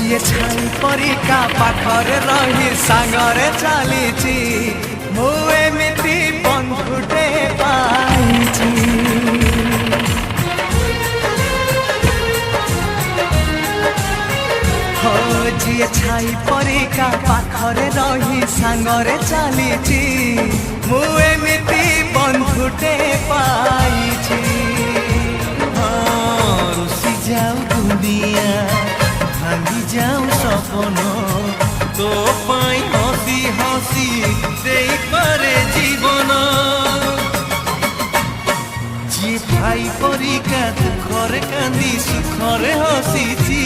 ଯିଏ ଛାଇ ପରିକା ପାଖରେ ରହି ସାଙ୍ଗରେ ଚାଲିଛି ମୁଁ ଏମିତି ବନ୍ଧୁଟେ ପାଇଛି। ଯିଏ ଛାଇ ପରିକା ପାଖରେ ରହି ସାଙ୍ଗରେ ଚାଲିଛି ମୁଁ ଏମିତି ବନ୍ଧୁଟେ ପାଇଛି। ରୁଷି ଯାଉ ଦୁନିଆ ଭାଙ୍ଗି ଯାଉ ସପନ ତୋ ପାଇଁ ହସି ହସି ଦେଇପାରେ ଜୀବନ। ଯିଏ ଭାଇ ପରିକା ଦୁଃଖରେ କାନ୍ଦି ସୁଖରେ ହସିଛି